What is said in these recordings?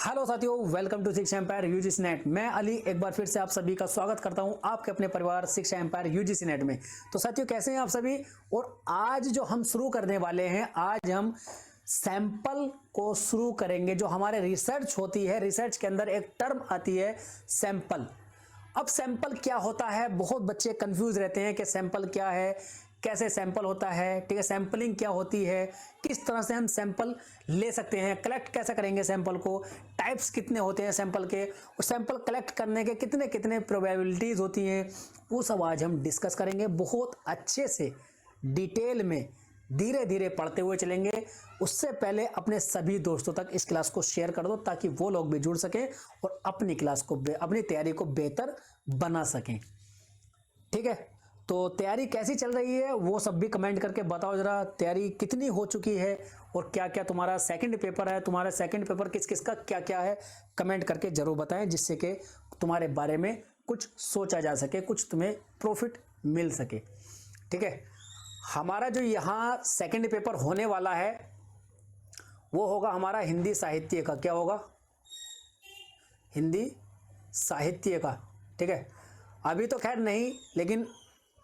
Hello साथियों, welcome to शिक्षा empire UGC net. मैं अली एक बार फिर से आप सभी का स्वागत करता हूं आपके अपने परिवार शिक्षा एम्पायर यूजीसी नेट में। तो साथियों, कैसे हैं आप सभी। और आज जो हम शुरू करने वाले हैं, आज हम सैंपल को शुरू करेंगे। जो हमारे रिसर्च होती है, रिसर्च के अंदर एक टर्म आती है सैंपल। अब सैंपल क्या होता है, बहुत बच्चे कंफ्यूज रहते हैं कि सैंपल क्या है, कैसे सैंपल होता है, ठीक है, सैंपलिंग क्या होती है, किस तरह से हम सैंपल ले सकते हैं, कलेक्ट कैसे करेंगे सैंपल को, टाइप्स कितने होते हैं सैंपल के, और सैंपल कलेक्ट करने के कितने कितने प्रोबेबिलिटीज होती हैं, वो सब आज हम डिस्कस करेंगे। बहुत अच्छे से डिटेल में धीरे धीरे पढ़ते हुए चलेंगे। उससे पहले अपने सभी दोस्तों तक इस क्लास को शेयर कर दो ताकि वो लोग भी जुड़ सकें और अपनी क्लास को, अपनी तैयारी को बेहतर बना सकें। ठीक है, तो तैयारी कैसी चल रही है वो सब भी कमेंट करके बताओ जरा। तैयारी कितनी हो चुकी है और क्या क्या तुम्हारा सेकंड पेपर है, तुम्हारा सेकंड पेपर किस किस का क्या क्या है, कमेंट करके जरूर बताएं, जिससे कि तुम्हारे बारे में कुछ सोचा जा सके, कुछ तुम्हें प्रॉफिट मिल सके। ठीक है, हमारा जो यहाँ सेकंड पेपर होने वाला है वो होगा हमारा हिंदी साहित्य का। क्या होगा? हिंदी साहित्य का। ठीक है, अभी तो खैर नहीं, लेकिन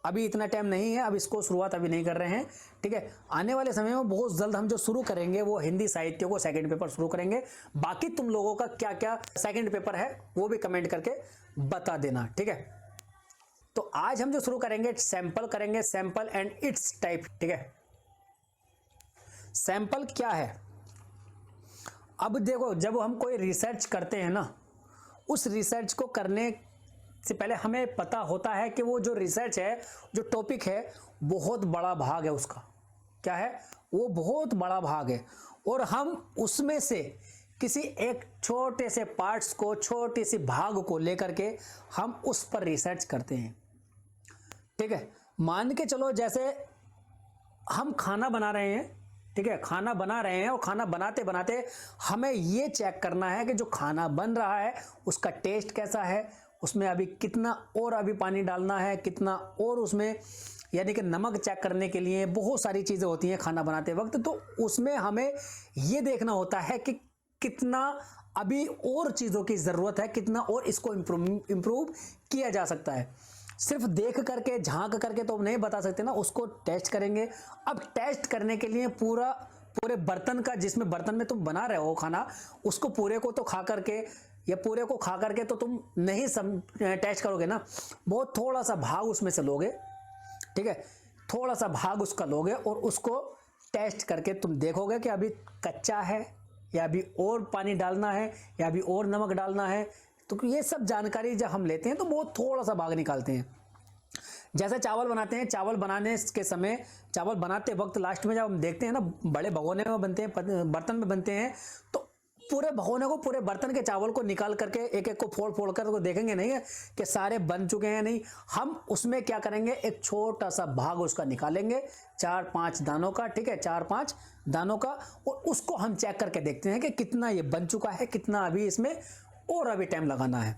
अभी इतना टाइम नहीं है, अब इसको शुरुआत अभी नहीं कर रहे हैं। ठीक है, आने वाले समय में बहुत जल्द हम जो शुरू करेंगे वो हिंदी साहित्य को सेकंड पेपर शुरू करेंगे। बाकी तुम लोगों का क्या क्या सेकंड पेपर है वो भी कमेंट करके बता देना। ठीक है, तो आज हम जो शुरू करेंगे सैंपल करेंगे, सैंपल एंड इट्स टाइप। ठीक है, सैंपल क्या है? अब देखो, जब हम कोई रिसर्च करते हैं ना, उस रिसर्च को करने से पहले हमें पता होता है कि वो जो रिसर्च है, जो टॉपिक है, बहुत बड़ा भाग है उसका। क्या है वो? बहुत बड़ा भाग है। और हम उसमें से किसी एक छोटे से पार्ट्स को, छोटे से भाग को लेकर के हम उस पर रिसर्च करते हैं। ठीक है, मान के चलो जैसे हम खाना बना रहे हैं। ठीक है, खाना बना रहे हैं और खाना बनाते बनाते हमें ये चेक करना है कि जो खाना बन रहा है उसका टेस्ट कैसा है, उसमें अभी कितना और अभी पानी डालना है, कितना और उसमें, यानी कि नमक चेक करने के लिए बहुत सारी चीज़ें होती हैं खाना बनाते वक्त। तो उसमें हमें ये देखना होता है कि कितना अभी और चीज़ों की ज़रूरत है, कितना और इसको इम्प्रूव किया जा सकता है। सिर्फ देख करके, झांक करके तो नहीं बता सकते ना, उसको टेस्ट करेंगे। अब टेस्ट करने के लिए पूरे बर्तन का, जिसमें बर्तन में तुम बना रहे हो खाना, उसको पूरे को तो खा करके, या पूरे को खा करके तो तुम नहीं टेस्ट करोगे ना, बहुत थोड़ा सा भाग उसमें से लोगे। ठीक है, थोड़ा सा भाग उसका लोगे और उसको टेस्ट करके तुम देखोगे कि अभी कच्चा है, या अभी और पानी डालना है, या अभी और नमक डालना है। तो ये सब जानकारी जब हम लेते हैं तो बहुत थोड़ा सा भाग निकालते हैं। जैसे चावल बनाते हैं, चावल बनाने के समय, चावल बनाते वक्त लास्ट में जब हम देखते हैं ना, बड़े भगोने में बनते हैं, बर्तन में बनते हैं, तो पूरे भगोने को, पूरे बर्तन के चावल को निकाल करके एक एक को फोड़ फोड़ कर को देखेंगे नहीं है कि सारे बन चुके हैं, नहीं। हम उसमें क्या करेंगे, एक छोटा सा भाग उसका निकालेंगे, 4-5 दानों का। ठीक है, 4-5 दानों का, और उसको हम चेक करके देखते हैं कि कितना ये बन चुका है, कितना अभी इसमें और अभी टाइम लगाना है।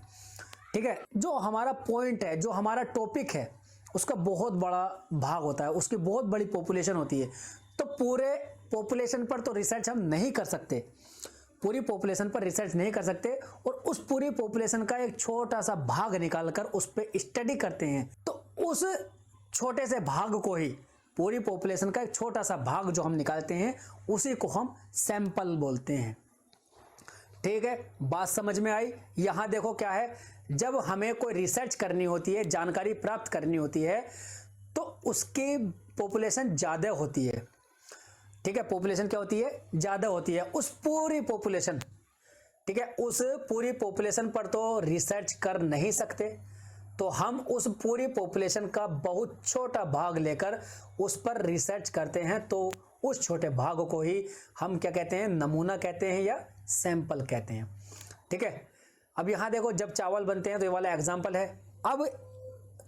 ठीक है, जो हमारा पॉइंट है, जो हमारा टॉपिक है, उसका बहुत बड़ा भाग होता है, उसकी बहुत बड़ी पॉपुलेशन होती है। तो पूरे पॉपुलेशन पर तो रिसर्च हम नहीं कर सकते, पूरी पॉपुलेशन पर रिसर्च नहीं कर सकते, और उस पूरी पॉपुलेशन का एक छोटा सा भाग निकालकर उस पर स्टडी करते हैं। तो उस छोटे से भाग को ही, पूरी पॉपुलेशन का एक छोटा सा भाग जो हम निकालते हैं, उसी को हम सैंपल बोलते हैं। ठीक है, बात समझ में आई? यहां देखो क्या है, जब हमें कोई रिसर्च करनी होती है, जानकारी प्राप्त करनी होती है, तो उसकी पॉपुलेशन ज्यादा होती है। ठीक है, पॉपुलेशन क्या होती है? ज्यादा होती है, उस पूरी पॉपुलेशन। ठीक है, उस पूरी पॉपुलेशन पर तो रिसर्च कर नहीं सकते, तो हम उस पूरी पॉपुलेशन का बहुत छोटा भाग लेकर उस पर रिसर्च करते हैं। तो उस छोटे भाग को ही हम क्या कहते हैं? नमूना कहते हैं या सैंपल कहते हैं। ठीक है, अब यहां देखो, जब चावल बनते हैं तो ये वाला एग्जांपल है। अब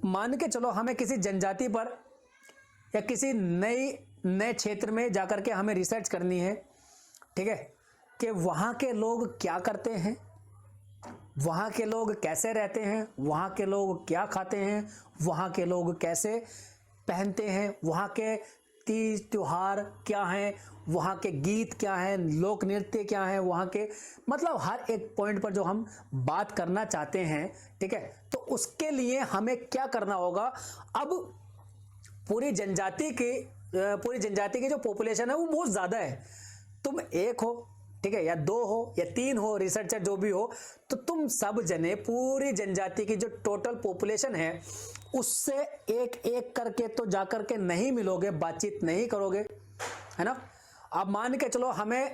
मान के चलो हमें किसी जनजाति पर या किसी नए क्षेत्र में जाकर के हमें रिसर्च करनी है। ठीक है, कि वहां के लोग क्या करते हैं, वहां के लोग कैसे रहते हैं, वहां के लोग क्या खाते हैं, वहां के लोग कैसे पहनते हैं, वहां के तीज त्योहार क्या हैं, वहाँ के गीत क्या हैं, लोक नृत्य क्या हैं वहाँ के, मतलब हर एक पॉइंट पर जो हम बात करना चाहते हैं, ठीक है। तो उसके लिए हमें क्या करना होगा, अब पूरी जनजाति की जो पॉपुलेशन है वो बहुत ज़्यादा है। तुम एक हो, ठीक है, या दो हो या तीन हो, रिसर्चर जो भी हो, तो तुम सब जने पूरी जनजाति की जो टोटल पॉपुलेशन है उससे एक एक करके तो जाकर के नहीं मिलोगे, बातचीत नहीं करोगे, है ना। अब मान के चलो हमने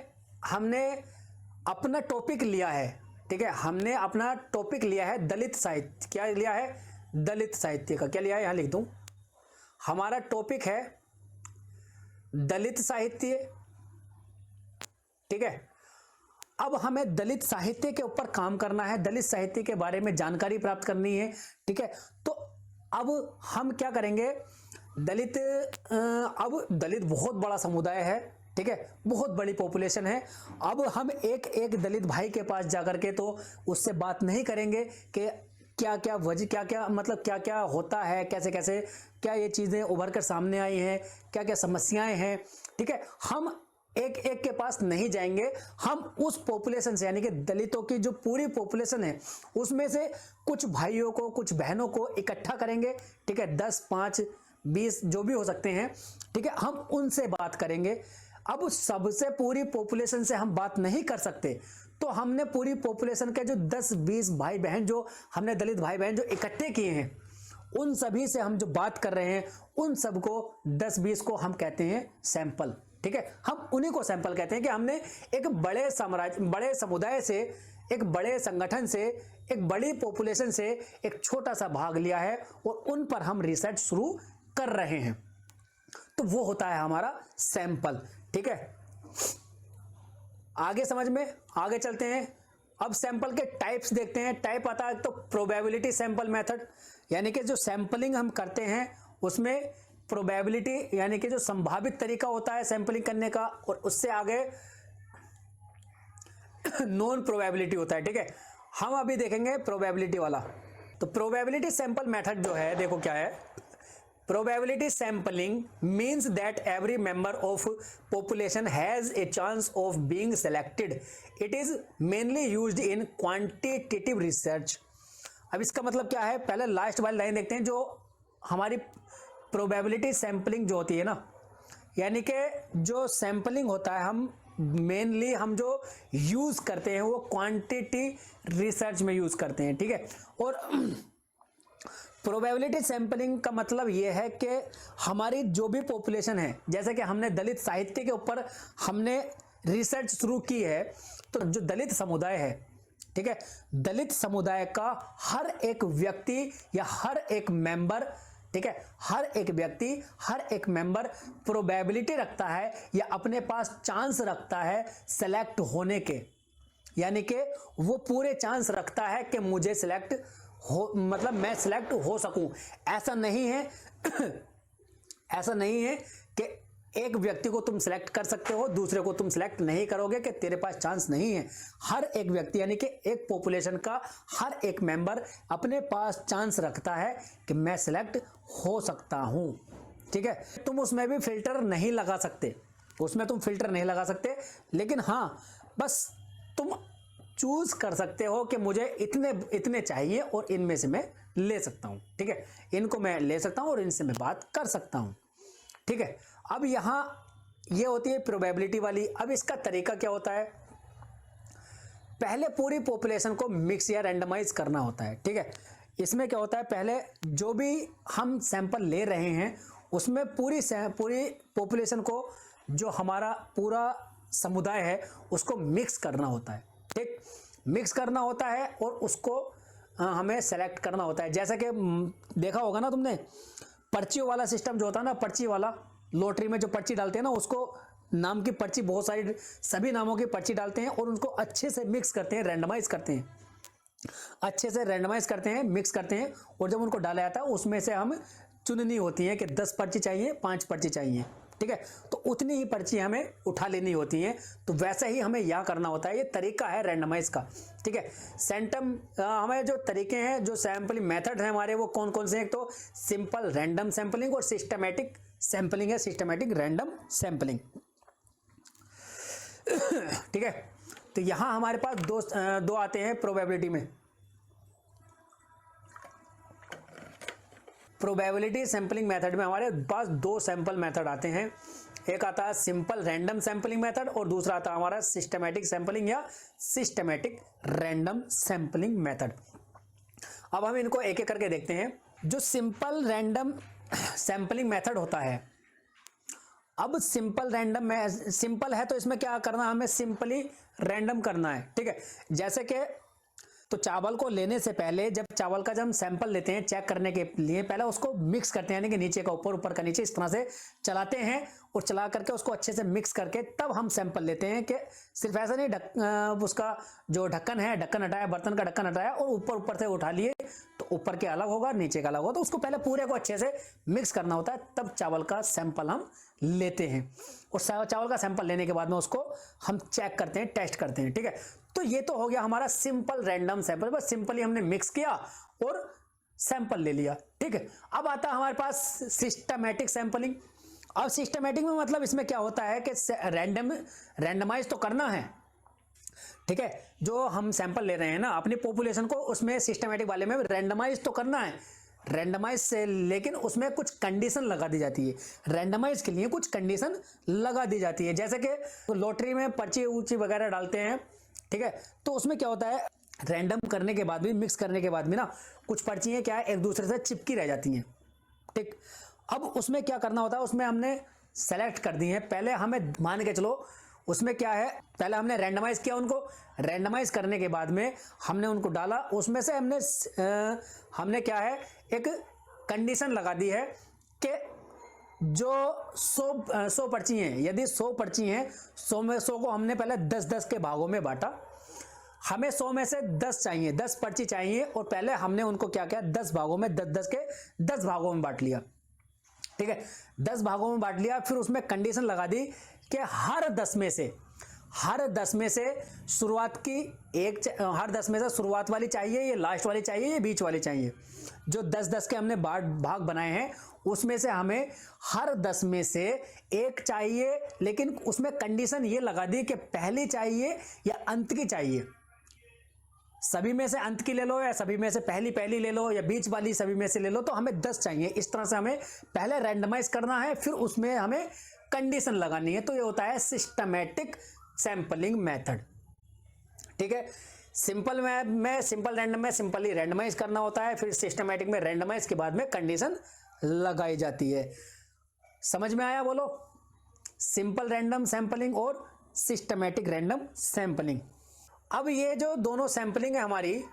अपना टॉपिक लिया है, ठीक है, हमने अपना टॉपिक लिया है दलित साहित्य। क्या लिया है? दलित साहित्य का। क्या लिया है? यहां लिख दूं, हमारा टॉपिक है दलित साहित्य, ठीक है। अब हमें दलित साहित्य के ऊपर काम करना है, दलित साहित्य के बारे में जानकारी प्राप्त करनी है, ठीक है। तो अब हम क्या करेंगे, अब दलित बहुत बड़ा समुदाय है, ठीक है, बहुत बड़ी पॉपुलेशन है। अब हम एक एक दलित भाई के पास जाकर के तो उससे बात नहीं करेंगे कि क्या क्या वजह, क्या क्या मतलब क्या क्या होता है, कैसे कैसे क्या ये चीज़ें उभर कर सामने आई हैं, क्या क्या समस्याएं हैं, ठीक है। हम एक एक के पास नहीं जाएंगे, हम उस पॉपुलेशन से, यानी कि दलितों की जो पूरी पॉपुलेशन है उसमें से कुछ भाइयों को, कुछ बहनों को इकट्ठा करेंगे, ठीक है, 10, 5, 20 जो भी हो सकते हैं, ठीक है, हम उनसे बात करेंगे। अब सबसे पूरी पॉपुलेशन से हम बात नहीं कर सकते, तो हमने पूरी पॉपुलेशन के जो 10-20 भाई बहन, जो हमने दलित भाई बहन जो इकट्ठे किए हैं, उन सभी से हम जो बात कर रहे हैं, उन सबको 10-20 को हम कहते हैं सैंपल, ठीक है। हम उन्हीं को सैंपल कहते हैं कि हमने एक बड़े समुदाय से, एक बड़े संगठन से, एक बड़ी पॉपुलेशन से एक छोटा सा भाग लिया है और उन पर हम रिसर्च शुरू कर रहे हैं, तो वो होता है हमारा सैंपल, ठीक है। आगे समझ में, आगे चलते हैं। अब सैंपल के टाइप्स देखते हैं। टाइप आता है तो प्रोबेबिलिटी सैंपल मेथड, यानी कि जो सैंपलिंग हम करते हैं उसमें प्रोबेबिलिटी, यानी कि जो संभावित तरीका होता है सैंपलिंग करने का, और उससे आगे नॉन प्रोबेबिलिटी होता है, ठीक है। हम अभी देखेंगे प्रोबेबिलिटी वाला। तो प्रोबेबिलिटी सैंपल मेथड जो है, देखो क्या है, probability sampling means that every member of population has a chance of being selected. It is mainly used in quantitative research. अब इसका मतलब क्या है, पहले लास्ट वाली लाइन देखते हैं। जो हमारी प्रोबेबिलिटी सैंपलिंग जो होती है ना, यानी कि जो सैंपलिंग होता है, हम मेनली हम जो यूज करते हैं वो क्वांटिटी रिसर्च में यूज करते हैं, ठीक है। और प्रोबेबिलिटी सैंपलिंग का मतलब ये है कि हमारी जो भी पॉपुलेशन है, जैसे कि हमने दलित साहित्य के ऊपर हमने रिसर्च शुरू की है, तो जो दलित समुदाय है, ठीक है, दलित समुदाय का हर एक व्यक्ति या हर एक मेंबर, ठीक है, हर एक व्यक्ति, हर एक मेंबर प्रोबेबिलिटी रखता है या अपने पास चांस रखता है सेलेक्ट होने के, यानी कि वो पूरे चांस रखता है कि मुझे सिलेक्ट हो, मतलब मैं सिलेक्ट हो सकूं। ऐसा नहीं है ऐसा नहीं है कि एक व्यक्ति को तुम सिलेक्ट कर सकते हो, दूसरे को तुम सिलेक्ट नहीं करोगे, कि तेरे पास चांस नहीं है। हर एक व्यक्ति, यानी कि एक पॉपुलेशन का हर एक मेंबर अपने पास चांस रखता है कि मैं सिलेक्ट हो सकता हूं, ठीक है। तुम उसमें भी फिल्टर नहीं लगा सकते, उसमें तुम फिल्टर नहीं लगा सकते, लेकिन हाँ, बस तुम चूज कर सकते हो कि मुझे इतने चाहिए और इनमें से मैं ले सकता हूं, ठीक है, इनको मैं ले सकता हूं और इनसे मैं बात कर सकता हूं, ठीक है। अब यहां ये होती है प्रोबेबिलिटी वाली। अब इसका तरीका क्या होता है, पहले पूरी पॉपुलेशन को मिक्स या रैंडमाइज करना होता है, ठीक है। इसमें क्या होता है, पहले जो भी हम सैंपल ले रहे हैं उसमें पूरी पॉपुलेशन को, जो हमारा पूरा समुदाय है, उसको मिक्स करना होता है, ठीक, मिक्स करना होता है और उसको हमें सेलेक्ट करना होता है। जैसा कि देखा होगा ना तुमने, पर्चियों वाला सिस्टम जो होता है ना, पर्ची वाला, लॉटरी में जो पर्ची डालते हैं ना, उसको नाम की पर्ची, बहुत सारी सभी नामों की पर्ची डालते हैं और उनको अच्छे से मिक्स करते हैं, रैंडमाइज करते हैं, अच्छे से रैंडमाइज करते हैं, मिक्स करते हैं, और जब उनको डाला जाता है उसमें से हम चुननी होती है कि 10 पर्ची चाहिए, 5 पर्ची चाहिए, ठीक है। तो उतनी ही पर्ची हमें उठा लेनी होती है। तो वैसे ही हमें यह करना होता है, ये तरीका है रैंडमाइज का, ठीक है। हमें जो तरीके हैं, जो सैंपलिंग मेथड हैं हमारे, वो कौन कौन से हैं, एक तो सिंपल रैंडम सैंपलिंग और सिस्टमैटिक सैंपलिंग है सिस्टमैटिक रैंडम सैंपलिंग। ठीक है, तो यहां हमारे पास दो आते हैं प्रोबेबिलिटी में। प्रोबेबिलिटी सैंपलिंग मेथड में हमारे पास दो सैंपल मेथड आते हैं, एक आता है सिंपल रैंडम सैंपलिंग मेथड और दूसरा आता है हमारा सिस्टमैटिक सैंपलिंग या सिस्टमैटिक रैंडम सैंपलिंग मेथड। अब हम इनको एक एक करके देखते हैं। जो सिंपल रैंडम सैंपलिंग मेथड होता है, अब सिंपल रैंडम में सिंपल है तो इसमें क्या करना, हमें सिंपली रैंडम करना है। ठीक है, जैसे कि तो चावल को लेने से पहले जब चावल का जब हम सैंपल लेते हैं चेक करने के लिए, पहले उसको मिक्स करते हैं, यानी कि नीचे का ऊपर, ऊपर का नीचे, इस तरह से चलाते हैं और चला करके उसको अच्छे से मिक्स करके तब हम सैंपल लेते हैं। कि सिर्फ ऐसा नहीं उसका जो ढक्कन है, ढक्कन हटाया, बर्तन का ढक्कन हटाया और ऊपर ऊपर से उठा लिए तो ऊपर के अलग होगा, नीचे का अलग होगा, तो उसको पहले पूरे को अच्छे से मिक्स करना होता है, तब चावल का सैंपल हम लेते हैं। और चावल का सैंपल लेने के बाद में उसको हम चेक करते हैं, टेस्ट करते हैं। ठीक है, तो ये तो हो गया हमारा सिंपल रैंडम सैंपल, बस सिंपली हमने मिक्स किया और सैंपल ले लिया। ठीक है, अब आता है हमारे पास सिस्टमैटिक सैंपलिंग। अब सिस्टमैटिक में मतलब इसमें क्या होता है कि रैंडमाइज तो करना है। ठीक है, जो हम सैंपल ले रहे हैं ना अपनी पॉपुलेशन को, उसमें सिस्टमैटिक वाले में रैंडमाइज तो करना है, रैंडमाइज से, लेकिन उसमें कुछ कंडीशन लगा दी जाती है। रैंडमाइज के लिए कुछ कंडीशन लगा दी जाती है, जैसे कि लॉटरी में पर्ची ऊंची वगैरह डालते हैं। ठीक है, तो उसमें क्या होता है, रैंडम करने के बाद भी, मिक्स करने के बाद भी ना कुछ पर्चियां क्या है एक दूसरे से चिपकी रह जाती हैं। ठीक, अब उसमें क्या करना होता है, उसमें हमने सेलेक्ट कर दी है, पहले हमें मान के चलो उसमें क्या है, पहले हमने रैंडमाइज किया उनको, रैंडमाइज करने के बाद में हमने उनको डाला, उसमें से हमने क्या है एक कंडीशन लगा दी है कि जो 100 पर्ची हैं, यदि 100 पर्ची हैं, 100 में 100 को हमने पहले 10-10 के भागों में बांटा, हमें 100 में से 10 चाहिए, 10 पर्ची चाहिए, और पहले हमने उनको क्या किया 10 भागों में, 10-10 के 10 भागों में बांट लिया। ठीक है, 10 भागों में बांट लिया, फिर उसमें कंडीशन लगा दी कि हर 10 में से शुरुआत की हर 10 में से शुरुआत वाली चाहिए, ये लास्ट वाली चाहिए, ये बीच वाली चाहिए। जो 10-10 के हमने भाग बनाए हैं उसमें से हमें हर 10 में से एक चाहिए, लेकिन उसमें कंडीशन ये लगा दी कि पहली चाहिए या अंत की चाहिए। सभी में से अंत की ले लो या सभी में से पहली ले लो या बीच वाली सभी में से ले लो, तो हमें 10 चाहिए। इस तरह से हमें पहले रैंडमाइज करना है, फिर उसमें हमें कंडीशन लगानी है। तो ये होता है सिस्टमैटिक सैंपलिंग मेथड। ठीक है, सिंपल में सिंपल रैंडम में सिंपली रैंडमाइज करना होता है, फिर सिस्टमैटिक में रैंडमाइज के बाद में कंडीशन लगाई जाती है। समझ में आया बोलो? सिंपल रैंडम सैंपलिंग और सिस्टमैटिक रैंडम सैंपलिंग। अब ये जो दोनों सैंपलिंग है हमारी,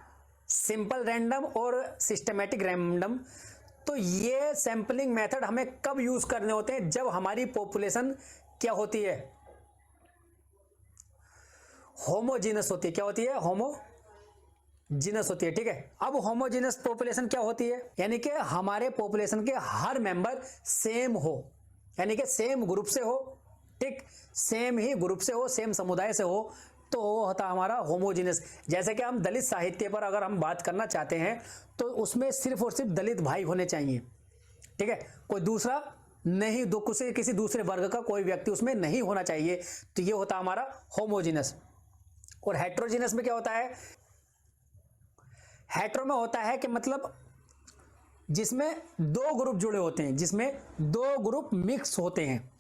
सिंपल रैंडम और सिस्टमैटिक रैंडम, तो ये सैंपलिंग मेथड हमें कब यूज करने होते हैं, जब हमारी पॉपुलेशन क्या होती है, होमोजीनस होती है। क्या होती है? होमोजीनस होती है। ठीक है, अब होमोजीनस पॉपुलेशन क्या होती है, यानी कि हमारे पॉपुलेशन के हर मेंबर सेम हो, यानी कि सेम ग्रुप से हो। ठीक, सेम ही ग्रुप से हो, सेम समुदाय से हो, तो वो होता हमारा होमोजीनस। जैसे कि हम दलित साहित्य पर अगर हम बात करना चाहते हैं तो उसमें सिर्फ और सिर्फ दलित भाई होने चाहिए। ठीक है, कोई दूसरा नहीं, किसी दूसरे वर्ग का कोई व्यक्ति उसमें नहीं होना चाहिए, तो ये होता हमारा होमोजीनस। और हेट्रोजीनस में क्या होता है, हेट्रो में होता है कि मतलब जिसमें दो ग्रुप जुड़े होते हैं, जिसमें दो ग्रुप मिक्स होते हैं,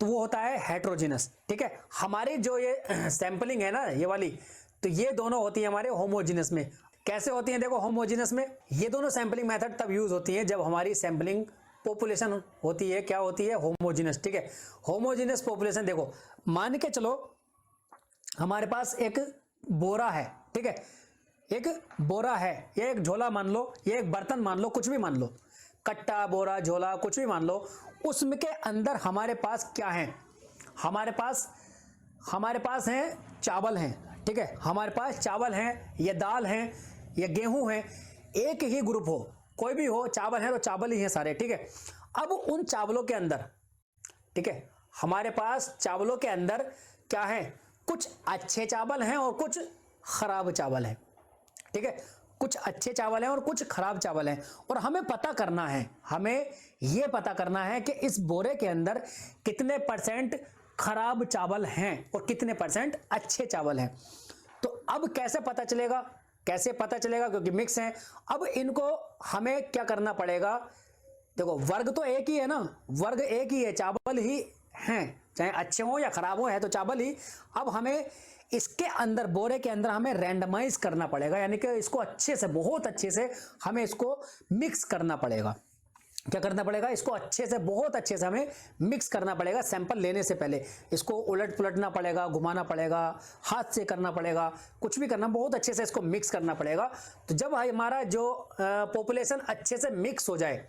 तो वो होता है हेट्रोजीनस। ठीक है, हमारी जो ये सैंपलिंग है ना ये वाली, तो ये दोनों होती है हमारे होमोजीनस में। कैसे होती हैं? देखो, होमोजीनस में ये दोनों सैंपलिंग मेथड तब यूज होती है जब हमारी सैंपलिंग पॉपुलेशन होती है, क्या होती है? होमोजीनस। ठीक है, होमोजीनस पॉपुलेशन, देखो मान के चलो हमारे पास एक बोरा है। ठीक है, एक बोरा है, ये एक झोला मान लो, ये एक बर्तन मान लो, कुछ भी मान लो, कट्टा, बोरा, झोला, कुछ भी मान लो। उसमें के अंदर हमारे पास क्या है, हमारे पास हैं चावल हैं। ठीक है, हमारे पास चावल हैं, या दाल हैं, या गेहूं हैं, एक ही ग्रुप हो, कोई भी हो, चावल है तो चावल ही हैं सारे। ठीक है, अब उन चावलों के अंदर, ठीक है, हमारे पास चावलों के अंदर क्या है, कुछ अच्छे चावल हैं और कुछ खराब चावल हैं। ठीक है, कुछ अच्छे चावल हैं और कुछ खराब चावल हैं, और हमें पता करना है, हमें यह पता करना है कि इस बोरे के अंदर कितने परसेंट खराब चावल हैं और कितने परसेंट अच्छे चावल हैं। तो अब कैसे पता चलेगा, कैसे पता चलेगा, क्योंकि मिक्स हैं। अब इनको हमें क्या करना पड़ेगा, देखो वर्ग तो एक ही है ना, वर्ग एक ही है, चावल ही हैं, चाहे अच्छे हो या खराब हो, है तो चावल ही। अब हमें इसके अंदर, बोरे के अंदर हमें रैंडमाइज करना पड़ेगा, यानी कि इसको अच्छे से, बहुत अच्छे से हमें इसको मिक्स करना पड़ेगा। क्या करना पड़ेगा, इसको अच्छे से, बहुत अच्छे से हमें मिक्स करना पड़ेगा। सैंपल लेने से पहले इसको उलट पुलटना पड़ेगा, घुमाना पड़ेगा, हाथ से करना पड़ेगा, कुछ भी करना, बहुत अच्छे से इसको मिक्स करना पड़ेगा। तो जब हमारा जो पॉपुलेशन अच्छे से मिक्स हो जाए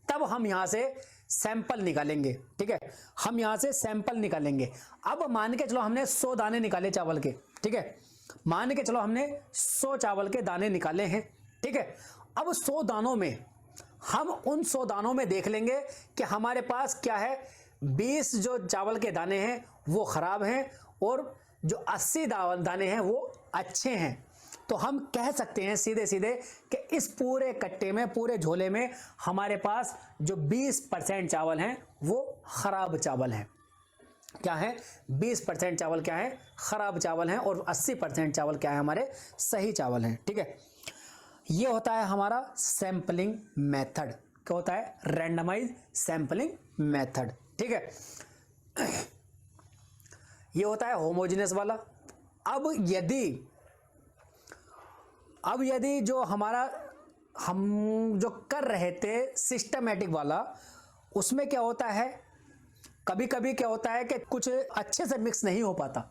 तब हम यहां से सैंपल निकालेंगे। ठीक है, हम यहां से सैंपल निकालेंगे। अब मान के चलो हमने 100 दाने निकाले चावल के। ठीक है, मान के चलो हमने 100 चावल के दाने निकाले हैं। ठीक है, अब 100 दानों में हम उन 100 दानों में देख लेंगे कि हमारे पास क्या है, 20 जो चावल के दाने हैं वो खराब हैं और जो 80 दाने हैं वो अच्छे हैं। तो हम कह सकते हैं सीधे सीधे कि इस पूरे कट्टे में, पूरे झोले में हमारे पास जो 20% चावल हैं वो खराब चावल हैं। क्या है, 20% चावल क्या है, खराब चावल हैं, और 80% चावल क्या है, हमारे सही चावल हैं। ठीक है, ये होता है हमारा सैंपलिंग मेथड। क्या होता है, रैंडमाइज सैंपलिंग मेथड। ठीक है, ये होता है होमोजेनियस वाला। अब यदि जो हमारा, हम जो कर रहे थे सिस्टमैटिक वाला, उसमें क्या होता है, कभी कभी क्या होता है कि कुछ अच्छे से मिक्स नहीं हो पाता,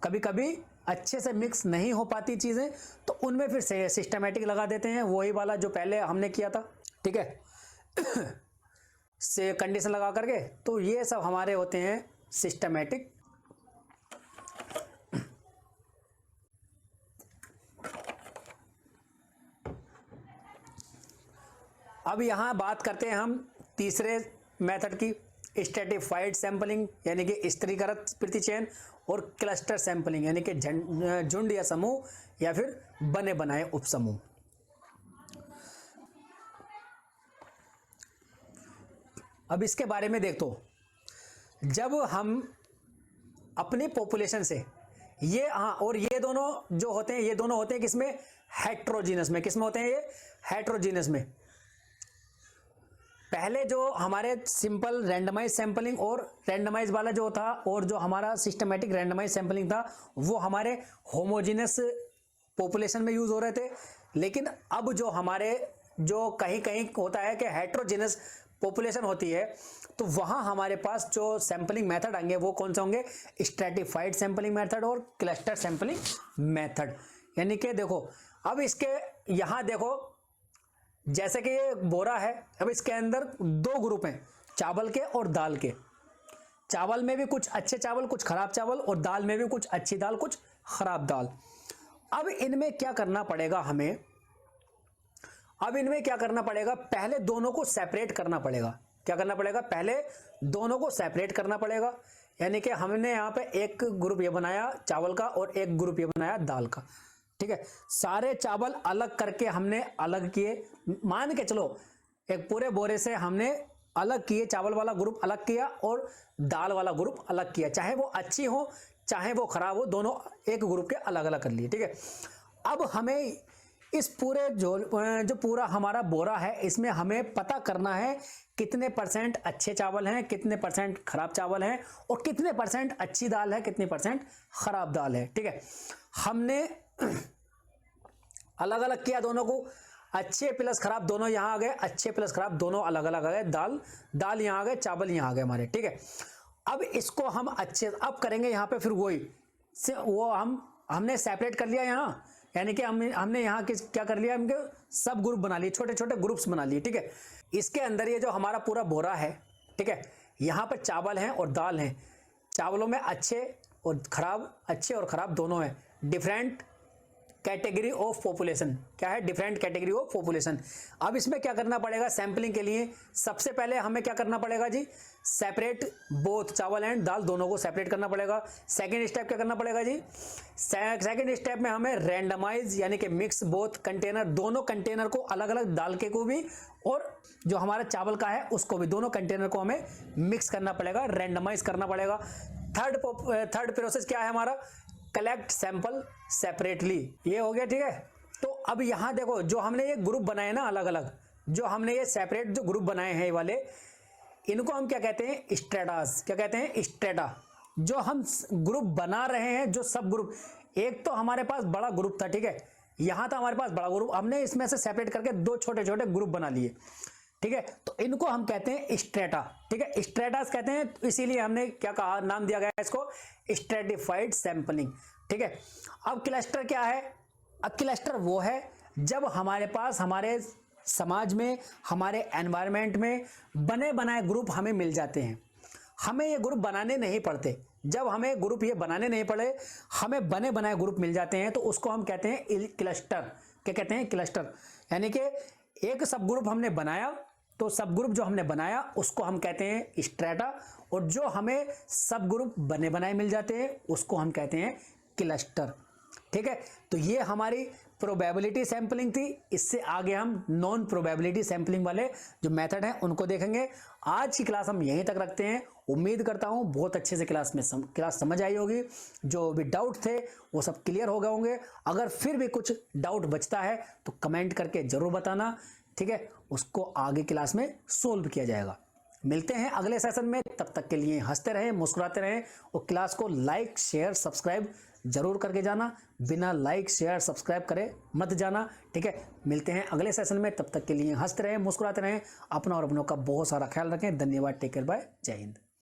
कभी कभी अच्छे से मिक्स नहीं हो पाती चीजें, तो उनमें फिर से सिस्टमैटिक लगा देते हैं, वही वाला जो पहले हमने किया था। ठीक है, से कंडीशन लगा करके। तो ये सब हमारे होते हैं सिस्टमैटिक। अब यहां बात करते हैं हम तीसरे मेथड की, स्ट्रैटिफाइड सैंपलिंग यानी कि स्तरीकृत प्रतिचयन, और क्लस्टर सैंपलिंग यानी कि झुंड या समूह या फिर बने बनाए उपसमूह। अब इसके बारे में देख, तो जब हम अपनी पॉपुलेशन से ये, हाँ, और ये दोनों जो होते हैं, ये दोनों होते हैं किसमें, हेट्रोजीनस में। किसमें होते हैं ये, हेट्रोजीनस में। पहले जो हमारे सिंपल रैंडमाइज सैंपलिंग और रैंडमाइज वाला जो था, और जो हमारा सिस्टमैटिक रैंडमाइज सैंपलिंग था, वो हमारे होमोजेनियस पॉपुलेशन में यूज हो रहे थे। लेकिन अब जो हमारे, जो कहीं कहीं होता है कि हेट्रोजेनियस पॉपुलेशन होती है, तो वहां हमारे पास जो सैंपलिंग मेथड आएंगे वो कौन से होंगे, स्ट्रैटिफाइड सैंपलिंग मेथड और क्लस्टर सैंपलिंग मेथड। यानी कि देखो, अब इसके यहां देखो, जैसे कि ये बोरा है, अब इसके अंदर 2 ग्रुप हैं, चावल के और दाल के। चावल में भी कुछ अच्छे चावल, कुछ खराब चावल, और दाल में भी कुछ अच्छी दाल, कुछ खराब दाल। अब इनमें क्या करना पड़ेगा हमें, अब इनमें क्या करना पड़ेगा, पहले दोनों को सेपरेट करना पड़ेगा। क्या करना पड़ेगा, पहले दोनों को सेपरेट करना पड़ेगा। यानी कि हमने यहाँ पे एक ग्रुप ये बनाया चावल का और एक ग्रुप ये बनाया दाल का। ठीक है, सारे चावल अलग करके हमने अलग किए। मान के चलो एक पूरे बोरे से हमने अलग किए, चावल वाला ग्रुप अलग किया और दाल वाला ग्रुप अलग किया, चाहे वो अच्छी हो चाहे वो खराब हो, दोनों एक ग्रुप के अलग अलग कर लिए। ठीक है, अब हमें इस पूरे जो पूरा हमारा बोरा है, इसमें हमें पता करना है कितने परसेंट अच्छे चावल हैं, कितने परसेंट खराब चावल हैं, और कितने परसेंट अच्छी दाल है, कितने परसेंट खराब दाल है। ठीक है, हमने अलग अलग किया दोनों को, अच्छे प्लस खराब दोनों यहां आ गए, अच्छे प्लस खराब दोनों अलग अलग आ गए, दाल यहां आ गए, चावल यहां आ गए हमारे। ठीक है, अब इसको हम अच्छे अब करेंगे यहां पे, फिर वही से वो हमने सेपरेट कर लिया यहां, यानी कि हमने यहाँ क्या कर लिया, हमके सब ग्रुप बना लिए, छोटे छोटे ग्रुप्स बना लिए। ठीक है, इसके अंदर ये जो हमारा पूरा बोरा है, ठीक है, यहाँ पर चावल हैं और दाल हैं। चावलों में अच्छे और खराब दोनों हैं, डिफरेंट कैटेगरी ऑफ पॉपुलेशन। क्या है? Different category of population. अब इसमें क्या करना पड़ेगा सैंपलिंग के लिए? सबसे पहले हमें क्या करना पड़ेगा जी? सेपरेट बोथ, चावल एंड दाल दोनों को सेपरेट करना पड़ेगा। सेकेंड स्टेप क्या करना पड़ेगा जी? सेकेंड स्टेप में हमें रैंडमाइज यानी कि मिक्स बोथ कंटेनर, दोनों कंटेनर को अलग अलग, दाल के को भी और जो हमारा चावल का है उसको भी, दोनों कंटेनर को हमें मिक्स करना पड़ेगा, रैंडमाइज करना पड़ेगा। थर्ड प्रोसेस क्या है हमारा? Collect sample separately. ये हो गया, ठीक है। तो अब यहां देखो, जो हमने ये ग्रुप बनाए ना अलग अलग, जो हमने ये सेपरेट जो ग्रुप बनाए हैं ये वाले, इनको हम क्या कहते हैं? स्ट्रेटास। क्या कहते हैं? स्ट्रेटा। जो हम ग्रुप बना रहे हैं, जो सब ग्रुप, एक तो हमारे पास बड़ा ग्रुप था, ठीक है, यहां था हमारे पास बड़ा ग्रुप, हमने इसमें से सेपरेट करके दो छोटे छोटे ग्रुप बना लिए, ठीक है। तो इनको हम कहते हैं स्ट्रेटा, ठीक है, स्ट्रेटास कहते हैं। इसीलिए हमने क्या कहा, नाम दिया गया है इसको स्ट्रेटिफाइड सैंपलिंग, ठीक है। अब क्लस्टर क्या है? अब क्लस्टर वो है जब हमारे पास हमारे समाज में, हमारे एनवायरनमेंट में बने बनाए ग्रुप हमें मिल जाते हैं। हमें ये ग्रुप बनाने नहीं पड़ते। जब हमें ग्रुप ये बनाने नहीं पड़े, हमें बने बनाए ग्रुप मिल जाते हैं, तो उसको हम कहते हैं क्लस्टर। क्या कहते हैं? क्लस्टर। यानी कि एक सब ग्रुप हमने बनाया, तो सब ग्रुप जो हमने बनाया उसको हम कहते हैं स्ट्रेटा, और जो हमें सब ग्रुप बने बनाए मिल जाते हैं उसको हम कहते हैं क्लस्टर, ठीक है। तो ये हमारी प्रोबेबिलिटी सैंपलिंग थी। इससे आगे हम नॉन प्रोबेबिलिटी सैंपलिंग वाले जो मेथड हैं उनको देखेंगे। आज की क्लास हम यहीं तक रखते हैं। उम्मीद करता हूं बहुत अच्छे से क्लास समझ आई होगी। जो भी डाउट थे वो सब क्लियर हो गए होंगे। अगर फिर भी कुछ डाउट बचता है तो कमेंट करके जरूर बताना, ठीक है, उसको आगे क्लास में सोल्व किया जाएगा। मिलते हैं अगले सेशन में, तब तक के लिए हंसते रहें, मुस्कुराते रहें, और क्लास को लाइक शेयर सब्सक्राइब जरूर करके जाना। बिना लाइक शेयर सब्सक्राइब करे मत जाना, ठीक है। मिलते हैं अगले सेशन में, तब तक के लिए हंसते रहें, मुस्कुराते रहें, अपना और अपनों का बहुत सारा ख्याल रखें। धन्यवाद। टेक केयर, बाय, जय हिंद।